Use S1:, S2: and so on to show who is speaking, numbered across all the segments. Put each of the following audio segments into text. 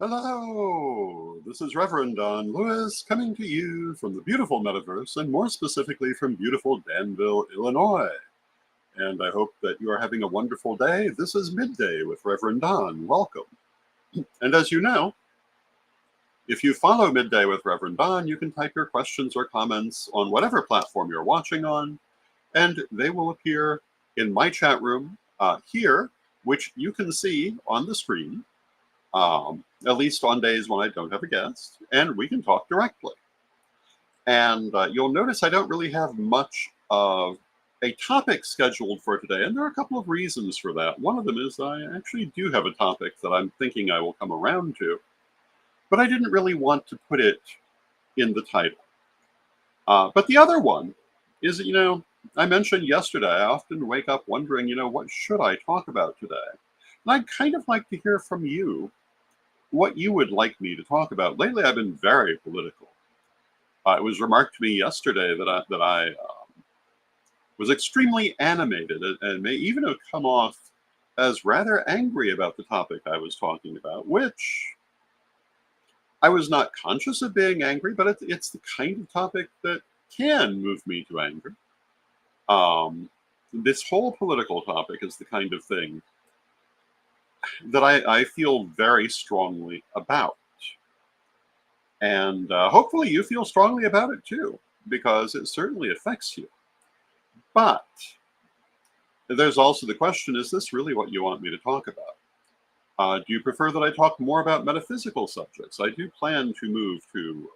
S1: Hello, this is Reverend Don Lewis coming to you from the beautiful metaverse and more specifically from beautiful Danville, Illinois. And I hope that you are having a wonderful day. This is Midday with Reverend Don. Welcome. And as you know, if you follow Midday with Reverend Don, you can type your questions or comments on whatever platform you're watching on, and they will appear in my chat room here, which you can see on the screen. At least on days when I don't have a guest, and we can talk directly. And you'll notice I don't really have much of a topic scheduled for today, and there are a couple of reasons for that. One of them is I actually do have a topic that I'm thinking I will come around to, but I didn't really want to put it in the title. But the other one is that, I mentioned yesterday, I often wake up wondering, what should I talk about today? And I'd kind of like to hear from you what you would like me to talk about. Lately, I've been very political. It was remarked to me yesterday that I was extremely animated and may even have come off as rather angry about the topic I was talking about, which I was not conscious of being angry, but it's the kind of topic that can move me to anger. This whole political topic is the kind of thing that I feel very strongly about. And hopefully you feel strongly about it too, because it certainly affects you. But there's also the question, is this really what you want me to talk about? Do you prefer that I talk more about metaphysical subjects? I do plan to move to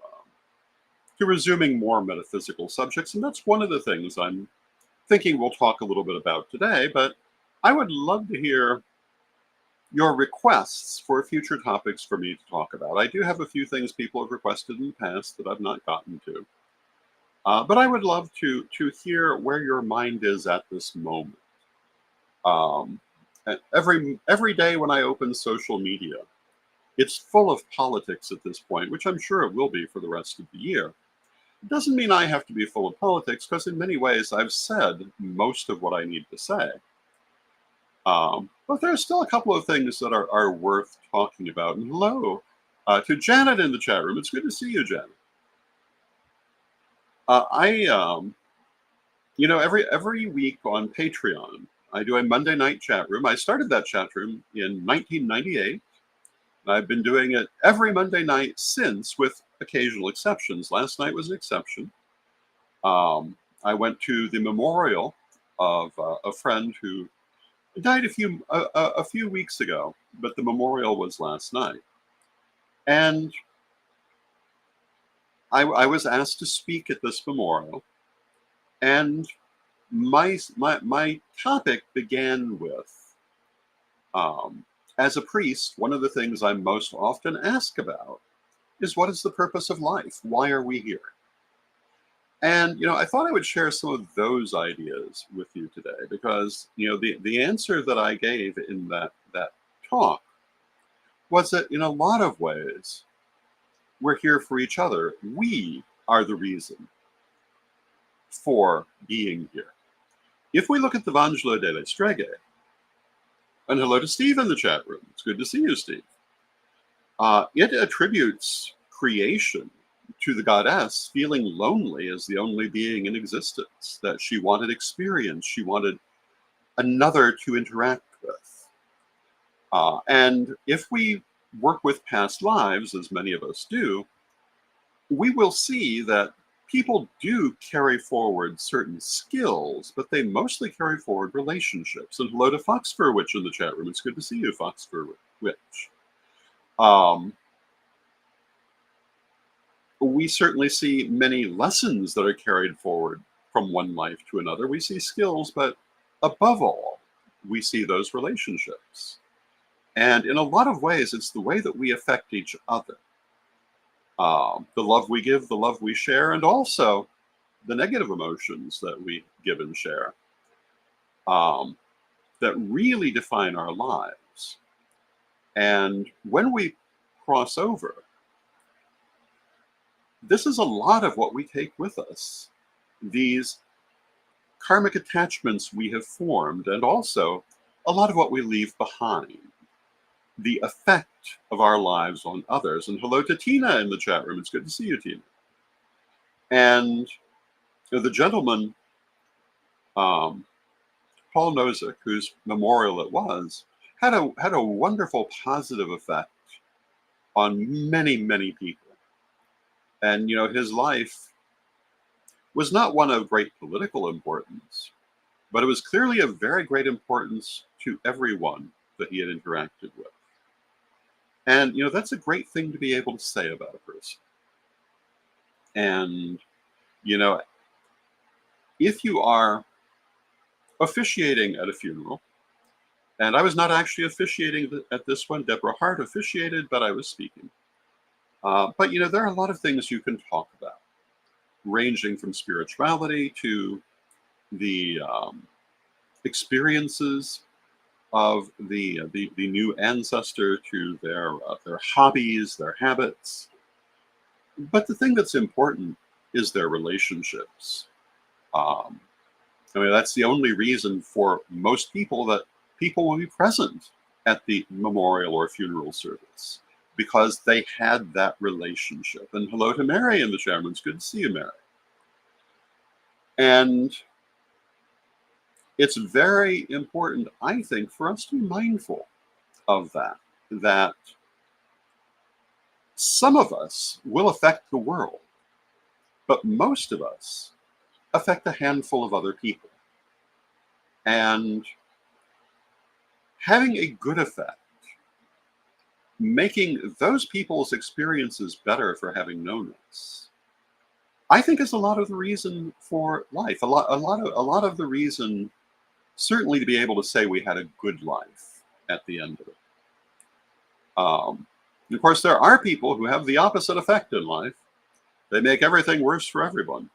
S1: resuming more metaphysical subjects, and that's one of the things I'm thinking we'll talk a little bit about today. But I would love to hear your requests for future topics for me to talk about. I do have a few things people have requested in the past that I've not gotten to. But I would love to hear where your mind is at this moment. Um, every day when I open social media, it's full of politics at this point, which I'm sure it will be for the rest of the year. It doesn't mean I have to be full of politics, because in many ways I've said most of what I need to say. But there's still a couple of things that are worth talking about. And hello to Janet in the chat room. It's good to see you, Janet. Every week on Patreon, I do a Monday night chat room. I started that chat room in 1998. And I've been doing it every Monday night since, with occasional exceptions. Last night was an exception. I went to the memorial of a friend who died a few weeks ago, but the memorial was last night. And I was asked to speak at this memorial, and my topic began with, as a priest, one of the things I'm most often asked about is, what is the purpose of life? Why are we here? And, I thought I would share some of those ideas with you today, because, the answer that I gave in that talk was that in a lot of ways, we're here for each other. We are the reason for being here. If we look at the Vangelo delle Streghe, and hello to Steve in the chat room. It's good to see you, Steve. It attributes creation to the goddess feeling lonely as the only being in existence, that she wanted experience, she wanted another to interact with. And if we work with past lives, as many of us do, we will see that people do carry forward certain skills, but they mostly carry forward relationships. And hello to Fox Fur Witch in the chat room. It's good to see you, Fox Fur Witch. We certainly see many lessons that are carried forward from one life to another. We see skills, but above all, we see those relationships. And in a lot of ways, it's the way that we affect each other. The love we give, the love we share, and also the negative emotions that we give and share, that really define our lives. And when we cross over, this is a lot of what we take with us. These karmic attachments we have formed, and also a lot of what we leave behind. the effect of our lives on others. And hello to Tina in the chat room. It's good to see you, Tina. And the gentleman, um, Paul Nozick, whose memorial it was, had a wonderful positive effect on many, many people. And his life was not one of great political importance, but it was clearly of very great importance to everyone that he had interacted with. And that's a great thing to be able to say about a person. And if you are officiating at a funeral, and I was not actually officiating at this one, Deborah Hart officiated, but I was speaking. But there are a lot of things you can talk about, ranging from spirituality to the experiences of the new ancestor, to their hobbies, their habits. But the thing that's important is their relationships. That's the only reason for most people that people will be present at the memorial or funeral service, because they had that relationship. And hello to Mary in the chat room. It's good to see you, Mary. And it's very important, I think, for us to be mindful of that some of us will affect the world, but most of us affect a handful of other people. And having a good effect, making those people's experiences better for having known us, I think is a lot of the reason for life. A lot of the reason, certainly, to be able to say we had a good life at the end of it. Of course, there are people who have the opposite effect in life. They make everything worse for everyone.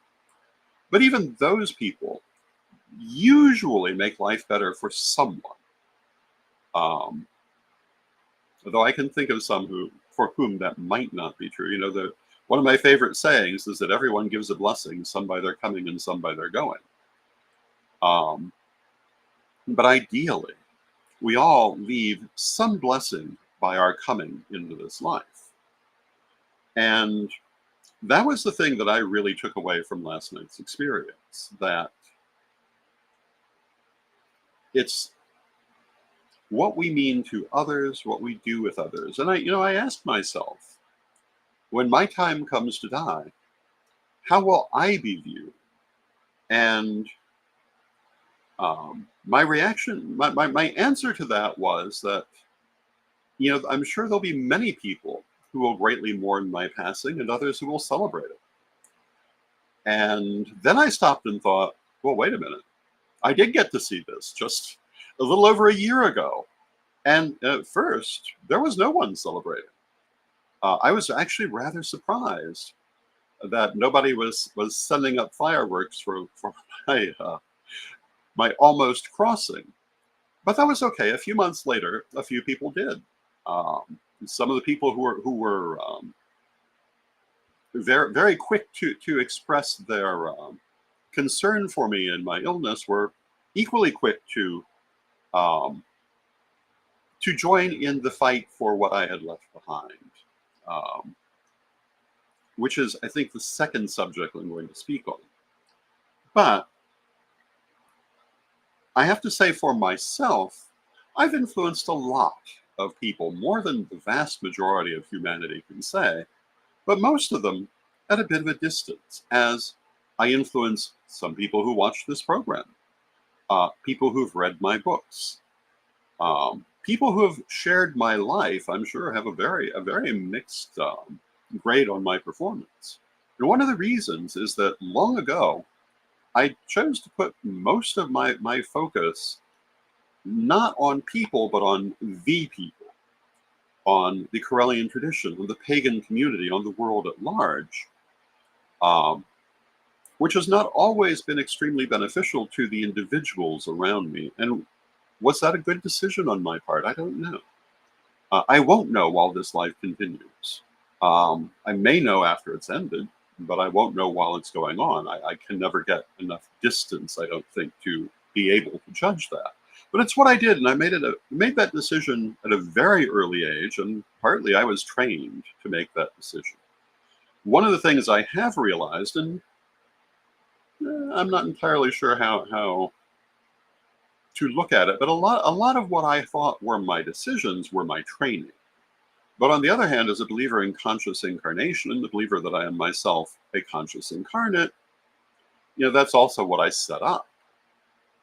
S1: But even those people usually make life better for someone. Although I can think of some for whom that might not be true. One of my favorite sayings is that everyone gives a blessing, some by their coming and some by their going. But ideally, we all leave some blessing by our coming into this life. And that was the thing that I really took away from last night's experience, that it's what we mean to others, what we do with others. And I asked myself, when my time comes to die, how will I be viewed? And my reaction, my answer to that was that, I'm sure there'll be many people who will greatly mourn my passing and others who will celebrate it. And then I stopped and thought, well, wait a minute. I did get to see this just a little over a year ago. And at first, there was no one celebrating. I was actually rather surprised that nobody was sending up fireworks for my almost crossing. But that was okay. A few months later, a few people did. Some of the people who were very, very quick to express their concern for me and my illness were equally quick to join in the fight for what I had left behind, which is, I think, the second subject I'm going to speak on. But I have to say, for myself, I've influenced a lot of people, more than the vast majority of humanity can say, but most of them at a bit of a distance, as I influence some people who watch this program, people who've read my books, people who have shared my life. I'm sure have a very mixed grade on my performance. And one of the reasons is that long ago, I chose to put most of my focus not on people, but on the people, on the Corellian tradition, on the pagan community, on the world at large, which has not always been extremely beneficial to the individuals around me. And was that a good decision on my part? I don't know. I won't know while this life continues. I may know after it's ended, but I won't know while it's going on. I can never get enough distance, I don't think, to be able to judge that. But it's what I did, and I made that decision at a very early age, and partly I was trained to make that decision. One of the things I have realized, and I'm not entirely sure how to look at it, but a lot of what I thought were my decisions were my training. But on the other hand, as a believer in conscious incarnation and the believer that I am myself a conscious incarnate, that's also what I set up.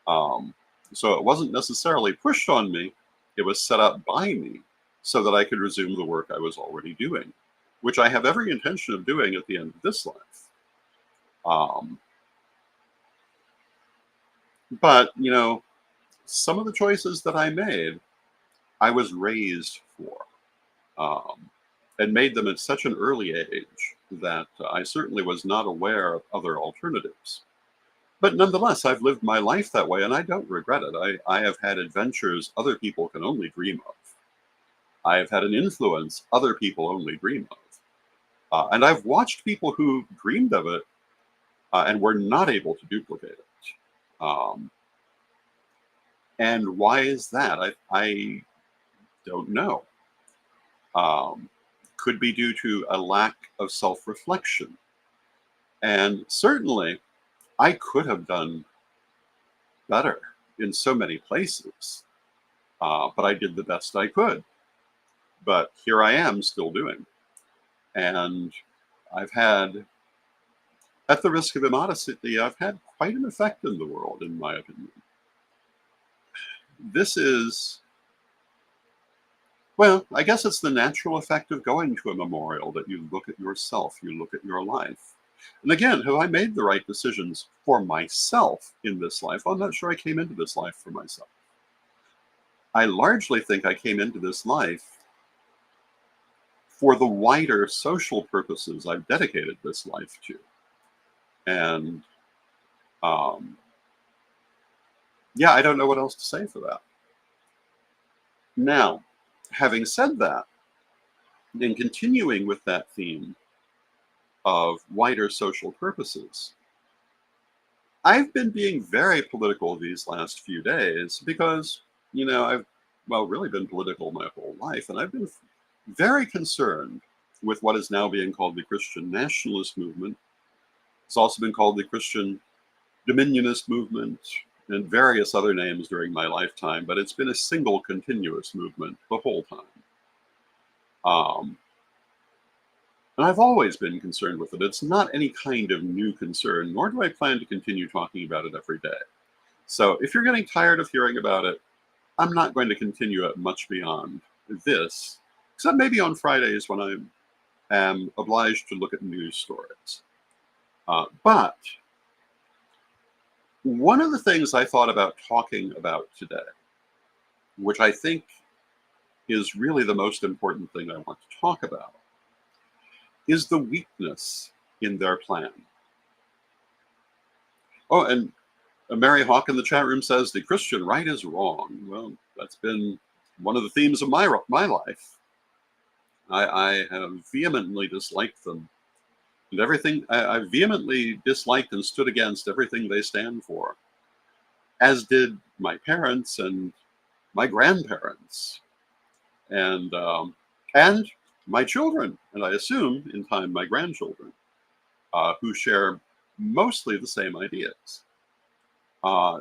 S1: Um, so it wasn't necessarily pushed on me, it was set up by me so that I could resume the work I was already doing, which I have every intention of doing at the end of this life. Um, but, some of the choices that I made, I was raised for, and made them at such an early age that I certainly was not aware of other alternatives. But nonetheless, I've lived my life that way and I don't regret it. I have had adventures other people can only dream of. I have had an influence other people only dream of. And I've watched people who dreamed of it and were not able to duplicate it. Um, and why is that? I don't know. Um, could be due to a lack of self reflection. And certainly, I could have done better in so many places, but I did the best I could. But here I am still doing. And I've had, at the risk of immodesty, I've had quite an effect in the world, in my opinion. This is, well, I guess it's the natural effect of going to a memorial that you look at yourself, you look at your life. And again, have I made the right decisions for myself in this life? I'm not sure I came into this life for myself. I largely think I came into this life for the wider social purposes I've dedicated this life to. And um, yeah, I don't know what else to say for that. Now, having said that, and continuing with that theme of wider social purposes, I've been being very political these last few days because, I've, well, really been political my whole life, and I've been very concerned with what is now being called the Christian nationalist movement. It's also been called the Christian dominionist movement and various other names during my lifetime, but it's been a single continuous movement the whole time. Um, and I've always been concerned with it. It's not any kind of new concern, nor do I plan to continue talking about it every day. So if you're getting tired of hearing about it, I'm not going to continue it much beyond this, except maybe on Fridays when I am obliged to look at news stories. But one of the things I thought about talking about today, which I think is really the most important thing I want to talk about, is the weakness in their plan. Oh, and Mary Hawk in the chat room says the Christian right is wrong. Well, that's been one of the themes of my life. I have vehemently disliked them. And everything, I vehemently disliked and stood against everything they stand for, as did my parents and my grandparents and my children, and I assume in time my grandchildren, who share mostly the same ideas.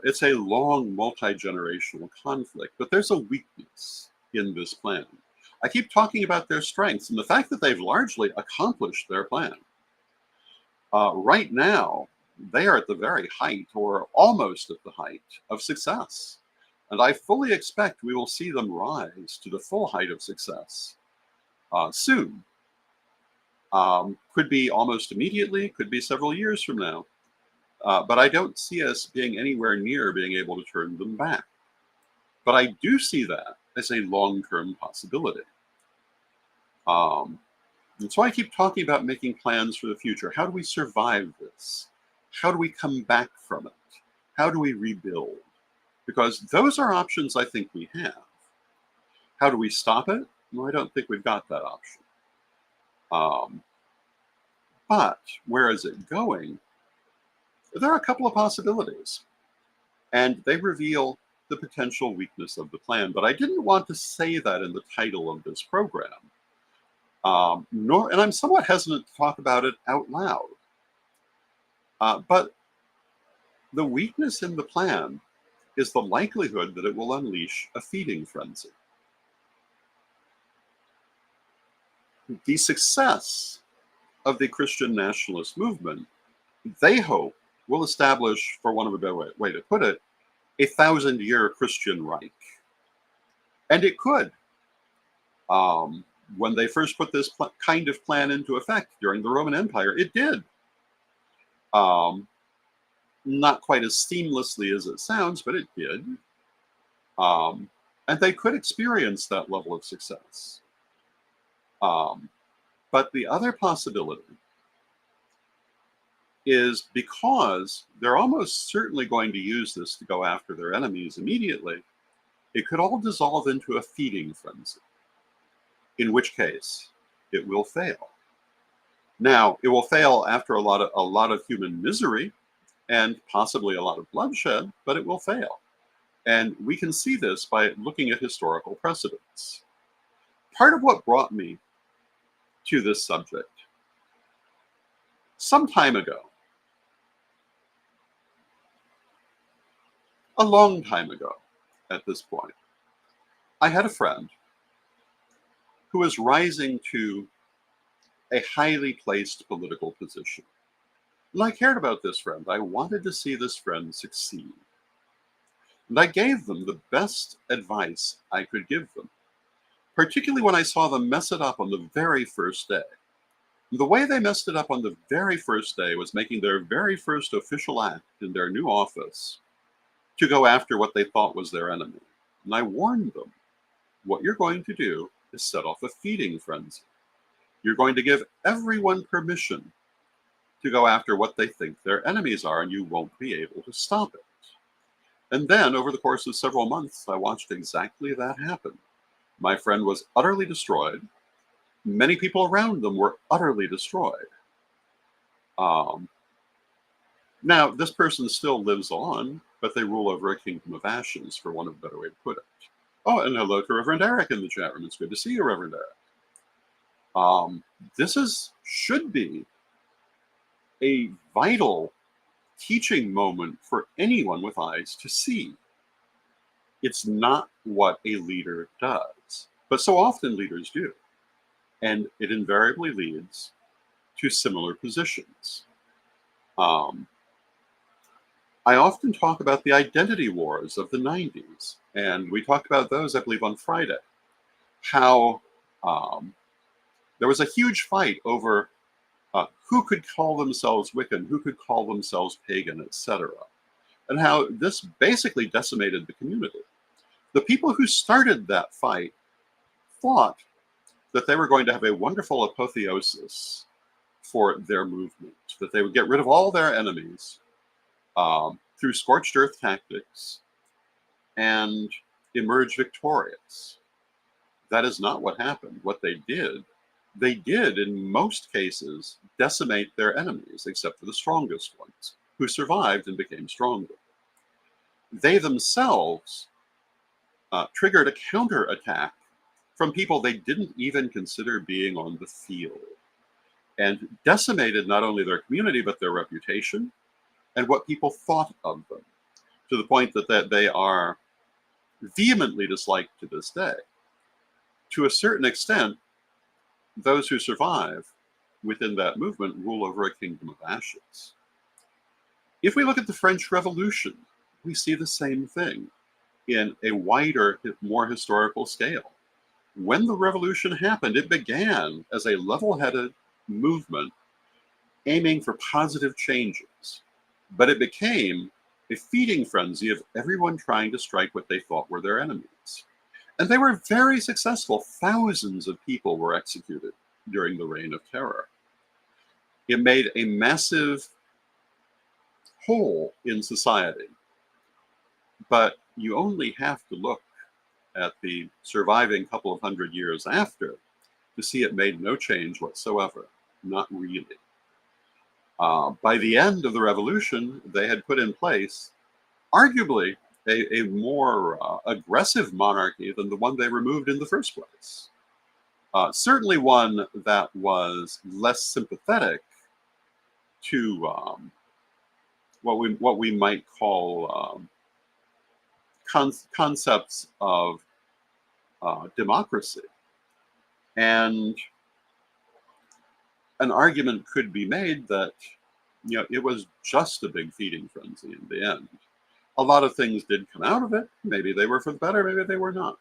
S1: It's a long multi-generational conflict, but there's a weakness in this plan. I keep talking about their strengths and the fact that they've largely accomplished their plan. Right now, they are at the very height, or almost at the height, of success. And I fully expect we will see them rise to the full height of success soon. Could be almost immediately, could be several years from now. But I don't see us being anywhere near being able to turn them back. But I do see that as a long-term possibility. And so I keep talking about making plans for the future. How do we survive this? How do we come back from it? How do we rebuild? Because those are options I think we have. How do we stop it? Well, I don't think we've got that option. But where is it going? There are a couple of possibilities. And they reveal the potential weakness of the plan. But I didn't want to say that in the title of this program. And I'm somewhat hesitant to talk about it out loud. But the weakness in the plan is the likelihood that it will unleash a feeding frenzy. The success of the Christian nationalist movement, they hope, will establish, for want of a better way to put it, a 1,000-year Christian Reich. And it could. When they first put this kind of plan into effect during the Roman Empire, it did. Not quite as seamlessly as it sounds, but it did. And they could experience that level of success. But the other possibility is, because they're almost certainly going to use this to go after their enemies immediately, it could all dissolve into a feeding frenzy, in which case it will fail. Now, it will fail after a lot of human misery and possibly a lot of bloodshed, but it will fail. And we can see this by looking at historical precedents. Part of what brought me to this subject, some time ago, a long time ago at this point, I had a friend who was rising to a highly placed political position. And I cared about this friend. I wanted to see this friend succeed. And I gave them the best advice I could give them, particularly when I saw them mess it up on the very first day. The way they messed it up on the very first day was making their very first official act in their new office to go after what they thought was their enemy. And I warned them, what you're going to do is set off a feeding frenzy. You're going to give everyone permission to go after what they think their enemies are, and you won't be able to stop it. And then, over the course of several months, I watched exactly that happen. My friend was utterly destroyed. Many people around them were utterly destroyed. Now, this person still lives on, but they rule over a kingdom of ashes, for want of a better way to put it. Oh, and hello to Reverend Eric in the chat room. It's good to see you, Reverend Eric. This should be a vital teaching moment for anyone with eyes to see. It's not what a leader does, but so often leaders do. And it invariably leads to similar positions. I often talk about the identity wars of the 90s, and we talked about those, I believe, on Friday. How there was a huge fight over who could call themselves Wiccan, who could call themselves pagan, etc. And how this basically decimated the community. The people who started that fight thought that they were going to have a wonderful apotheosis for their movement, that they would get rid of all their enemies through scorched earth tactics and emerge victorious. That is not what happened. What they did in most cases decimate their enemies, except for the strongest ones, who survived and became stronger. They themselves triggered a counterattack from people they didn't even consider being on the field, and decimated not only their community, but their reputation and what people thought of them, to the point that they are vehemently disliked to this day. To a certain extent, those who survive within that movement rule over a kingdom of ashes. If we look at the French Revolution, we see the same thing in a wider, more historical scale. When the revolution happened, it began as a level-headed movement aiming for positive changes, but it became a feeding frenzy of everyone trying to strike what they thought were their enemies. And they were very successful. Thousands of people were executed during the Reign of Terror. It made a massive hole in society. But you only have to look at the surviving couple of hundred years after to see it made no change whatsoever. Not really. By the end of the revolution, they had put in place, arguably, a more aggressive monarchy than the one they removed in the first place. Certainly one that was less sympathetic to what we might call concepts of democracy. And an argument could be made that it was just a big feeding frenzy in the end. A lot of things did come out of it. Maybe they were for the better, maybe they were not.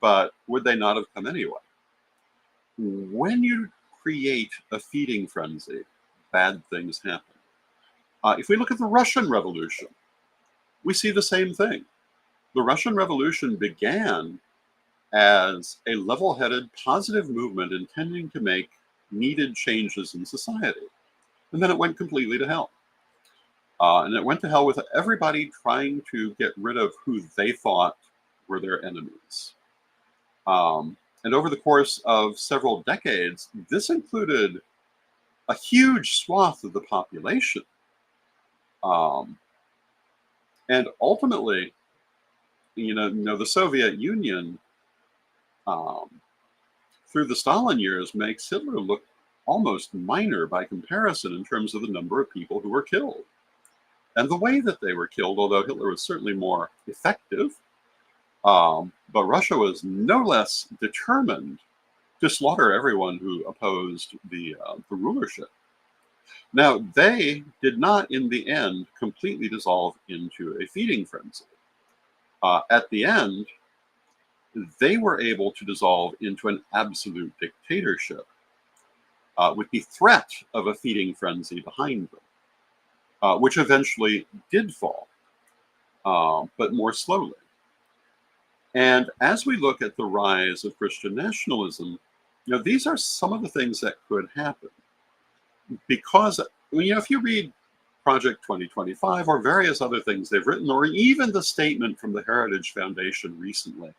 S1: But would they not have come anyway? When you create a feeding frenzy, bad things happen. If we look at the Russian Revolution, we see the same thing. The Russian Revolution began as a level-headed, positive movement intending to make needed changes in society. And then it went completely to hell. And it went to hell with everybody trying to get rid of who they thought were their enemies. And over the course of several decades, this included a huge swath of the population. And ultimately, the Soviet Union, through the Stalin years, makes Hitler look almost minor by comparison in terms of the number of people who were killed. And the way that they were killed, although Hitler was certainly more effective, but Russia was no less determined to slaughter everyone who opposed the rulership. Now, they did not, in the end, completely dissolve into a feeding frenzy. At the end, they were able to dissolve into an absolute dictatorship with the threat of a feeding frenzy behind them, which eventually did fall, but more slowly. And as we look at the rise of Christian nationalism, these are some of the things that could happen. Because, if you read Project 2025 or various other things they've written, or even the statement from the Heritage Foundation recently,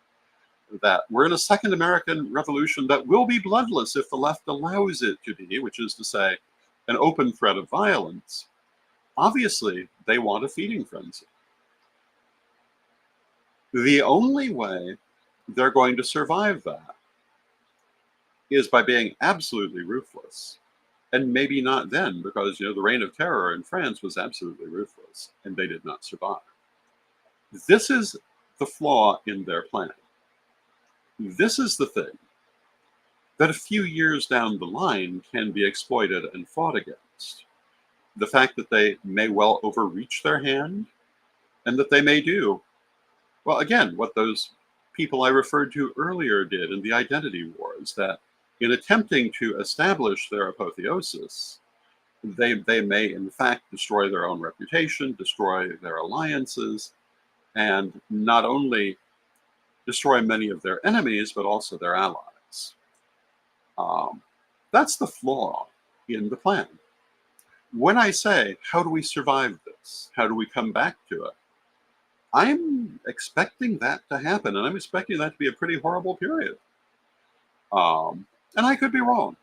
S1: that we're in a second American Revolution that will be bloodless if the left allows it to be, which is to say, an open threat of violence, obviously they want a feeding frenzy. The only way they're going to survive that is by being absolutely ruthless. And maybe not then, because the Reign of Terror in France was absolutely ruthless, and they did not survive. This is the flaw in their plan. This is the thing that a few years down the line can be exploited and fought against. The fact that they may well overreach their hand, and that they may do, well, again, what those people I referred to earlier did in the identity wars, that in attempting to establish their apotheosis, they may in fact destroy their own reputation, destroy their alliances, and not only destroy many of their enemies, but also their allies. That's the flaw in the plan. When I say, how do we survive this? How do we come back to it? I'm expecting that to happen, and I'm expecting that to be a pretty horrible period. And I could be wrong.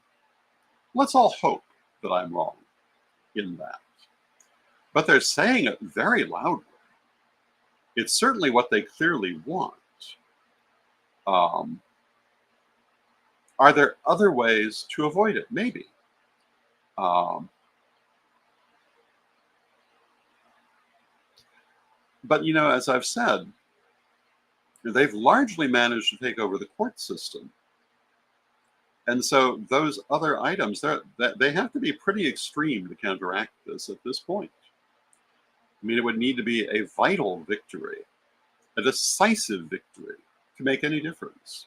S1: Let's all hope that I'm wrong in that. But they're saying it very loudly. It's certainly what they clearly want. Are there other ways to avoid it? Maybe. But, as I've said, they've largely managed to take over the court system. And so those other items, they have to be pretty extreme to counteract this at this point. It would need to be a vital victory, a decisive victory, to make any difference.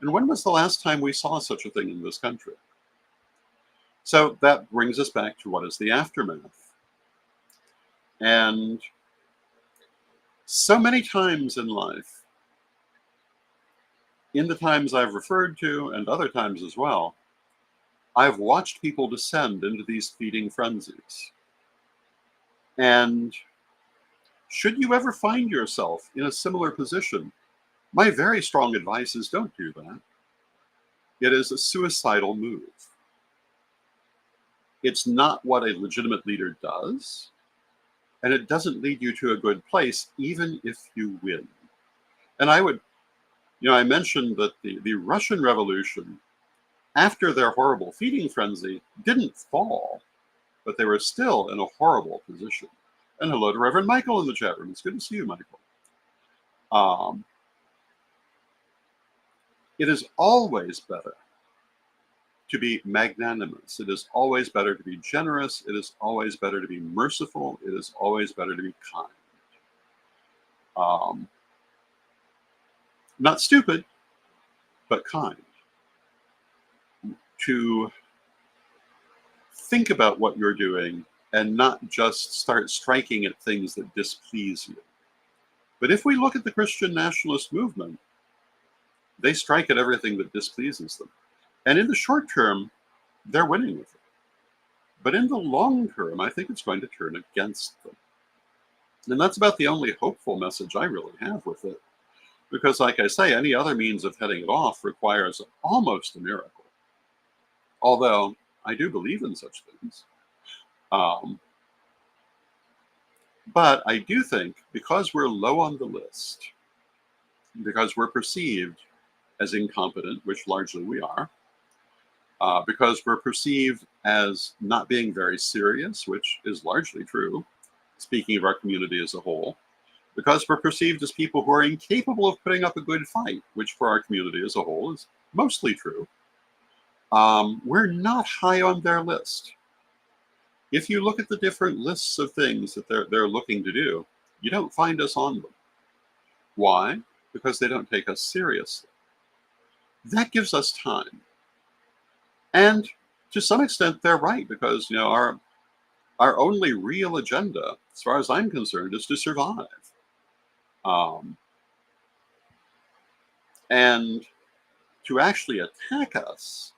S1: And when was the last time we saw such a thing in this country? So that brings us back to what is the aftermath. And so many times in life, in the times I've referred to and other times as well, I've watched people descend into these feeding frenzies. And should you ever find yourself in a similar position, my very strong advice is don't do that. It is a suicidal move. It's not what a legitimate leader does. and it doesn't lead you to a good place, even if you win. And I would, I mentioned that the Russian Revolution, after their horrible feeding frenzy, didn't fall, but they were still in a horrible position. And hello to Reverend Michael in the chat room. It's good to see you, Michael. It is always better to be magnanimous. It is always better to be generous. It is always better to be merciful. It is always better to be kind. Not stupid, but kind. To think about what you're doing and not just start striking at things that displease you. But if we look at the Christian nationalist movement, they strike at everything that displeases them. And in the short term, they're winning with it. But in the long term, I think it's going to turn against them. And that's about the only hopeful message I really have with it. Because like I say, any other means of heading it off requires almost a miracle. Although I do believe in such things. But I do think because we're low on the list, because we're perceived as incompetent, which largely we are, because we're perceived as not being very serious, which is largely true, speaking of our community as a whole, because we're perceived as people who are incapable of putting up a good fight, which for our community as a whole is mostly true, we're not high on their list. If you look at the different lists of things that they're looking to do, you don't find us on them. Why? Because they don't take us seriously. That gives us time. And to some extent, they're right, because our only real agenda, as far as I'm concerned, is to survive. And to actually attack us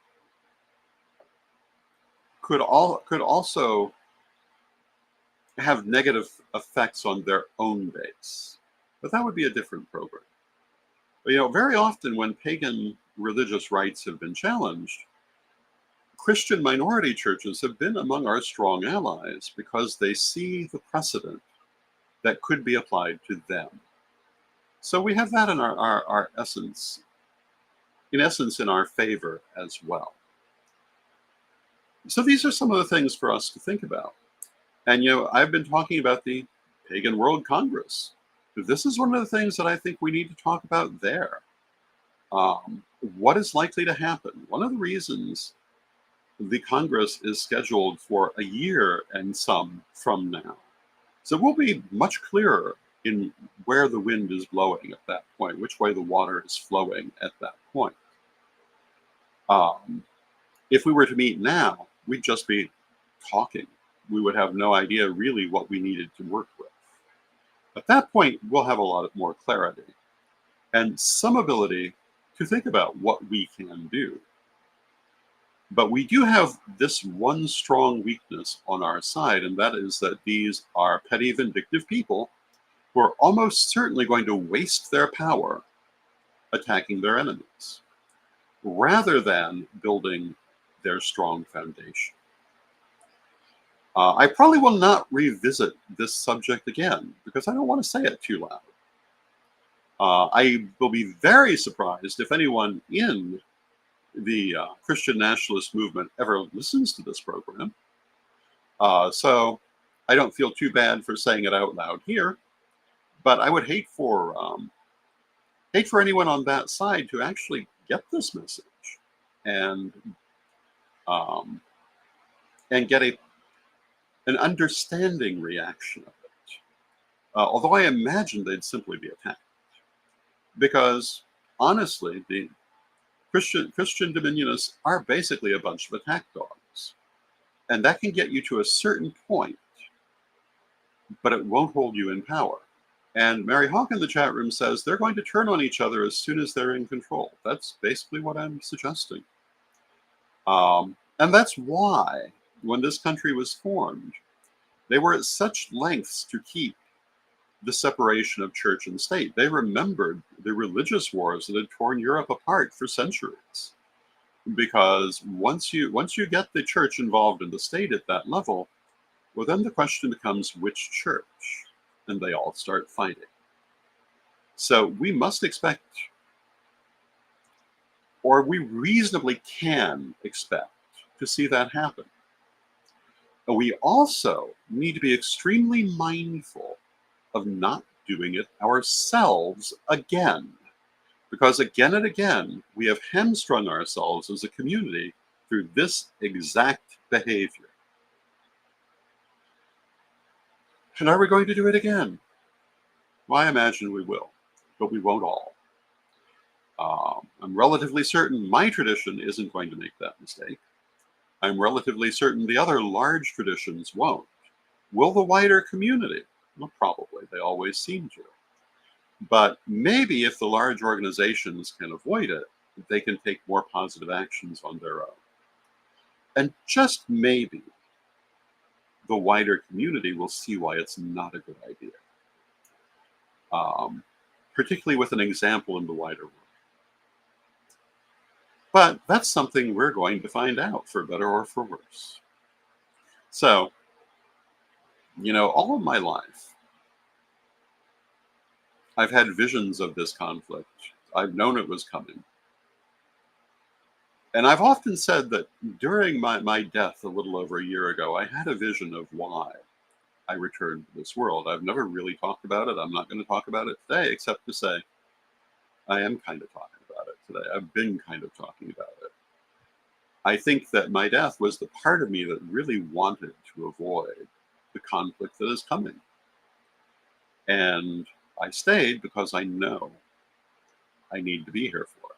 S1: could also have negative effects on their own base. But that would be a different program. But very often when pagan religious rights have been challenged, Christian minority churches have been among our strong allies because they see the precedent that could be applied to them. So we have that in our essence, in our favor as well. So these are some of the things for us to think about. And I've been talking about the Pagan World Congress. This is one of the things that I think we need to talk about there. What is likely to happen? One of the reasons the Congress is scheduled for a year and some from now. So we'll be much clearer in where the wind is blowing at that point, which way the water is flowing at that point. If we were to meet now, we'd just be talking. We would have no idea really what we needed to work with. At that point, we'll have a lot more clarity and some ability to think about what we can do. But we do have this one strong weakness on our side, and that is that these are petty, vindictive people who are almost certainly going to waste their power attacking their enemies, rather than building their strong foundation. I probably will not revisit this subject again, because I don't want to say it too loud. I will be very surprised if anyone in the Christian nationalist movement ever listens to this program. So I don't feel too bad for saying it out loud here, but I would hate for anyone on that side to actually get this message and get an understanding reaction of it. Although I imagine they'd simply be attacked, because honestly, the Christian dominionists are basically a bunch of attack dogs. And that can get you to a certain point, but it won't hold you in power. And Mary Hawk in the chat room says they're going to turn on each other as soon as they're in control. That's basically what I'm suggesting. And that's why, when this country was formed, they were at such lengths to keep the separation of church and state. They remembered the religious wars that had torn Europe apart for centuries. Because once you get the church involved in the state at that level, Well, then the question becomes which church? And they all start fighting. So we must expect, or we reasonably can expect, to see that happen. But we also need to be extremely mindful of not doing it ourselves again. Because again and again, we have hamstrung ourselves as a community through this exact behavior. And are we going to do it again? Well, I imagine we will, but we won't all. I'm relatively certain my tradition isn't going to make that mistake. I'm relatively certain the other large traditions won't. Will the wider community? Well, probably. They always seem to. But maybe if the large organizations can avoid it, they can take more positive actions on their own. And just maybe the wider community will see why it's not a good idea, particularly with an example in the wider world. But that's something we're going to find out, for better or for worse. So, all of my life, I've had visions of this conflict. I've known it was coming. And I've often said that during my death a little over a year ago, I had a vision of why I returned to this world. I've never really talked about it. I'm not going to talk about it today, except to say I am kind of talking about it today. I've been kind of talking about it. I think that my death was the part of me that really wanted to avoid the conflict that is coming. And I stayed because I know I need to be here for it.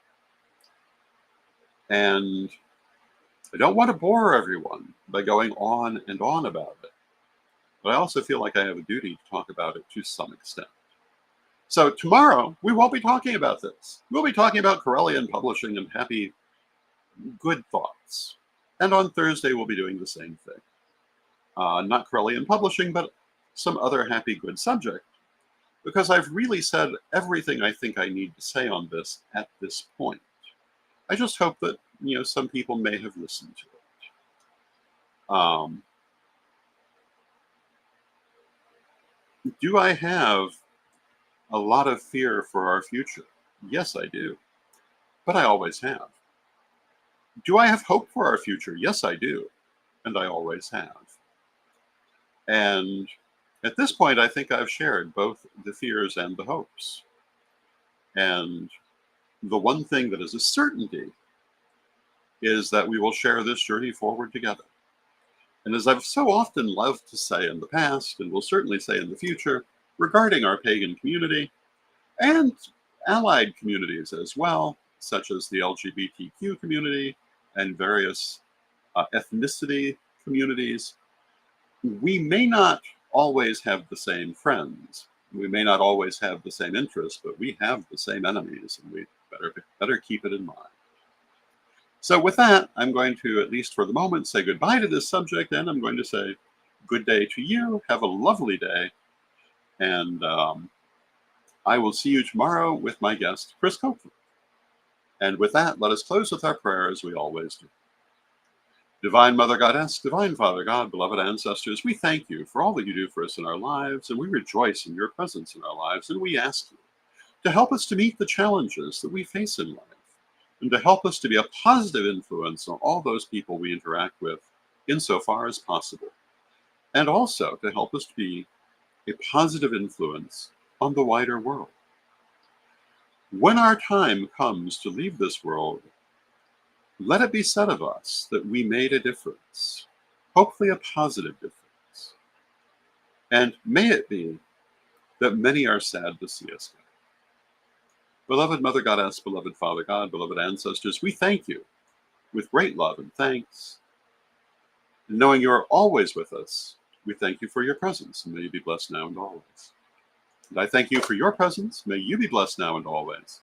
S1: And I don't want to bore everyone by going on and on about it. But I also feel like I have a duty to talk about it to some extent. So tomorrow, we won't be talking about this. We'll be talking about Corellian publishing and happy, good thoughts. And on Thursday, we'll be doing the same thing. Not Corellian publishing, but some other happy, good subject. Because I've really said everything I think I need to say on this at this point. I just hope that, some people may have listened to it. Do I have a lot of fear for our future? Yes, I do. But I always have. Do I have hope for our future? Yes, I do. And I always have. And at this point, I think I've shared both the fears and the hopes. And the one thing that is a certainty is that we will share this journey forward together. And as I've so often loved to say in the past, and will certainly say in the future, regarding our pagan community and allied communities as well, such as the LGBTQ community and various ethnicity communities, we may not always have the same friends. We may not always have the same interests, but we have the same enemies, and we better keep it in mind. So with that, I'm going to, at least for the moment, say goodbye to this subject, and I'm going to say good day to you. Have a lovely day, and I will see you tomorrow with my guest, Chris Copeland. And with that, let us close with our prayer as we always do. Divine Mother Goddess, Divine Father God, beloved ancestors, we thank you for all that you do for us in our lives, and we rejoice in your presence in our lives, and we ask you to help us to meet the challenges that we face in life, and to help us to be a positive influence on all those people we interact with insofar as possible, and also to help us to be a positive influence on the wider world. When our time comes to leave this world, let it be said of us that we made a difference, hopefully a positive difference. And may it be that many are sad to see us go. Beloved Mother Goddess, beloved Father God, beloved ancestors, we thank you with great love and thanks. And knowing you are always with us, we thank you for your presence, and may you be blessed now and always. And I thank you for your presence. May you be blessed now and always.